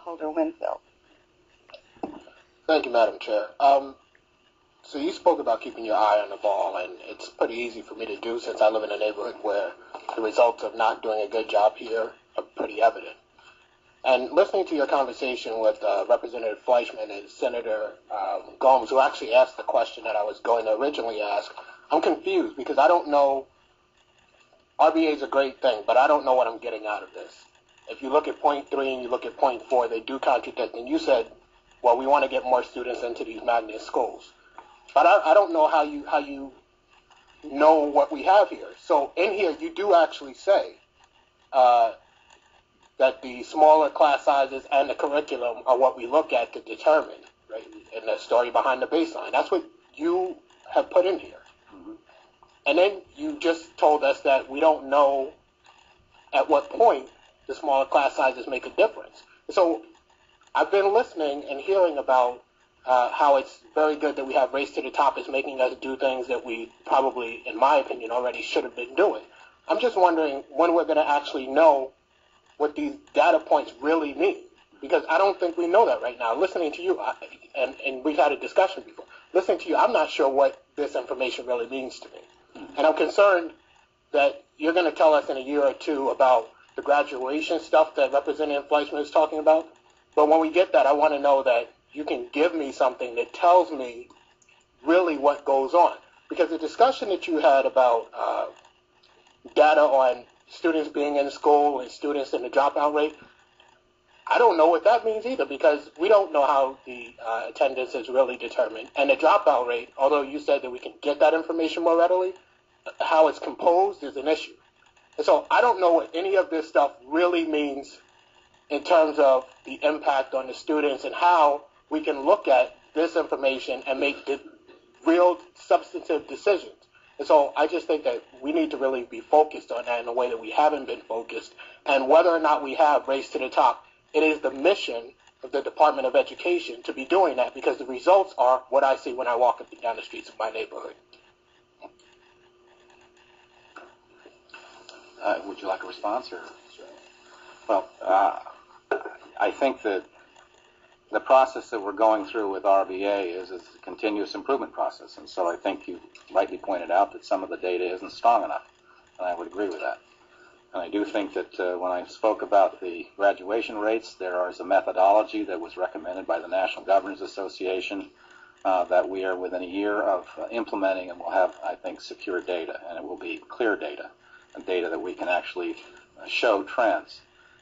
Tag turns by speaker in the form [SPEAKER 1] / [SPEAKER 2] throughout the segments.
[SPEAKER 1] Holder-Winfield.
[SPEAKER 2] Thank you, Madam Chair. So you spoke about keeping your eye on the ball, and it's pretty easy for me to do since I live in a neighborhood where the results of not doing a good job here are pretty evident. And listening to your conversation with Representative Fleischman and Senator Gomes, who actually asked the question that I was going to originally ask, I'm confused because I don't know. RBA is a great thing, but I don't know what I'm getting out of this. If you look at point 3 and you look at point 4, they do contradict. And you said, well, we want to get more students into these magnet schools. But I don't know how you know what we have here. So in here, you do actually say that the smaller class sizes and the curriculum are what we look at to determine, right? And the story behind the baseline. That's what you have put in here. Mm-hmm. And then you just told us that we don't know at what point the smaller class sizes make a difference. So I've been listening and hearing about how it's very good that we have Race to the Top is making us do things that we probably, in my opinion, already should have been doing. I'm just wondering when we're going to actually know what these data points really mean, because I don't think we know that right now. Listening to you, and we've had a discussion before, listening to you, I'm not sure what this information really means to me. And I'm concerned that you're going to tell us in a year or two about the graduation stuff that Representative Fleischman is talking about. But when we get that, I want to know that you can give me something that tells me really what goes on. Because the discussion that you had about data on students being in school and students in the dropout rate, I don't know what that means either, because we don't know how the attendance is really determined. And the dropout rate, although you said that we can get that information more readily, how it's composed is an issue. And so I don't know what any of this stuff really means in terms of the impact on the students and how we can look at this information and make real substantive decisions. And so I just think that we need to really be focused on that in a way that we haven't been focused. And whether or not we have Race to the Top, it is the mission of the Department of Education to be doing that, because the results are what I see when I walk up and down the streets of my neighborhood.
[SPEAKER 3] Would you like a response? Or? Well, I think that the process that we're going through with RBA is a continuous improvement process. And so I think you rightly pointed out that some of the data isn't strong enough. And I would agree with that. And I do think that when I spoke about the graduation rates, there is a methodology that was recommended by the National Governors Association that we are within a year of implementing, and we'll have, I think, secure data. And it will be clear data, and data that we can actually show trends.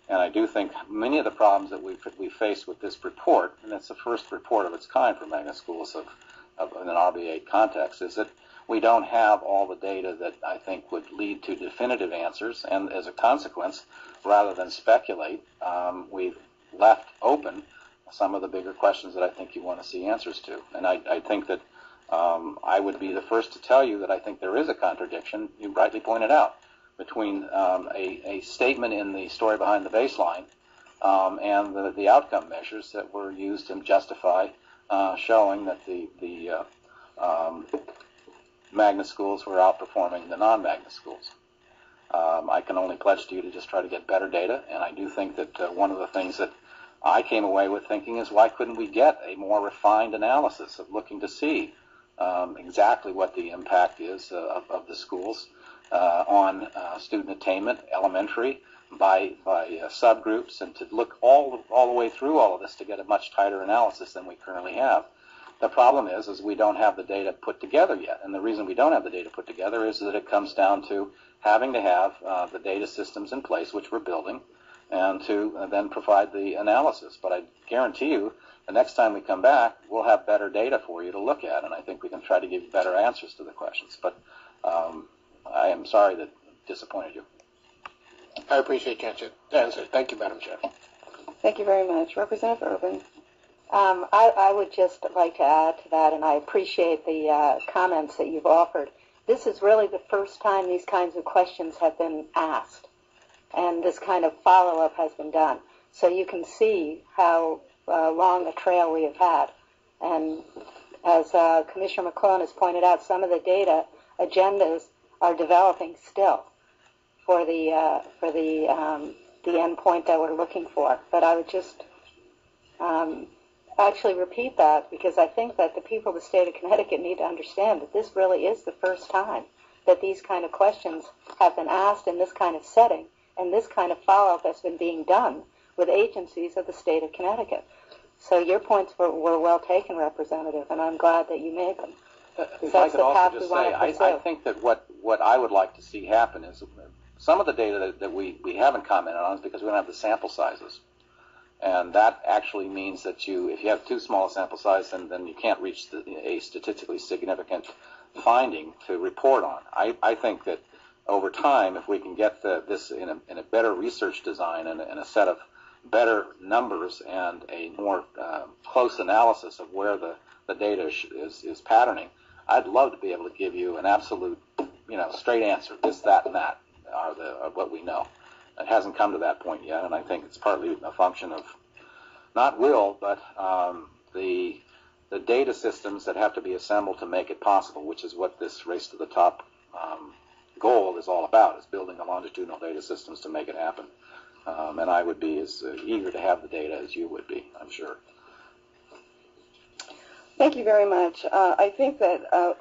[SPEAKER 3] And I do think many of the problems that we face with this report, and it's the first report of its kind for magnet schools in an RBA context, is that we don't have all the data that I think would lead to definitive answers. And as a consequence, rather than speculate, we've left open some of the bigger questions that I think you want to see answers to. And I think that I would be the first to tell you that I think there is a contradiction, you rightly pointed out, between a statement in the story behind the baseline and the outcome measures that were used to justify showing that the magnet schools were outperforming the non-magnet schools. I can only pledge to you to just try to get better data, and I do think that one of the things that I came away with thinking is, why couldn't we get a more refined analysis of looking to see exactly what the impact is of the schools on student attainment, elementary, by subgroups, and to look all the way through all of this to get a much tighter analysis than we currently have. The problem is we don't have the data put together yet, and the reason we don't have the data put together is that it comes down to having to have the data systems in place, which we're building, and to then provide the analysis. But I guarantee you, the next time we come back, we'll have better data for you to look at, and I think we can try to give you better answers to the questions. But I am sorry that disappointed you.
[SPEAKER 2] I appreciate your answer. Thank you, Madam Chair.
[SPEAKER 1] Thank you very much. Representative Urban. I would just like to add to that, and I appreciate the comments that you've offered. This is really the first time these kinds of questions have been asked, and this kind of follow-up has been done. So you can see how long a trail we have had. And as Commissioner McClellan has pointed out, some of the data agendas are developing still for the end point that we're looking for. But I would just actually repeat that, because I think that the people of the state of Connecticut need to understand that this really is the first time that these kind of questions have been asked in this kind of setting, and this kind of follow-up has been being done with agencies of the state of Connecticut. So your points were well taken, Representative, and I'm glad that you made them.
[SPEAKER 3] If I could also just say, I think that what I would like to see happen is some of the data that we haven't commented on is because we don't have the sample sizes. And that actually means that if you have too small a sample size, then you can't reach a statistically significant finding to report on. I think that over time, if we can get this in a better research design and a set of better numbers and a more close analysis of where the data is patterning, I'd love to be able to give you an absolute, straight answer. This, that, and that are what we know. It hasn't come to that point yet, and I think it's partly a function of not will, but the data systems that have to be assembled to make it possible, which is what this race to the top goal is all about, is building the longitudinal data systems to make it happen. And I would be as eager to have the data as you would be, I'm sure.
[SPEAKER 4] Thank you very much. I think that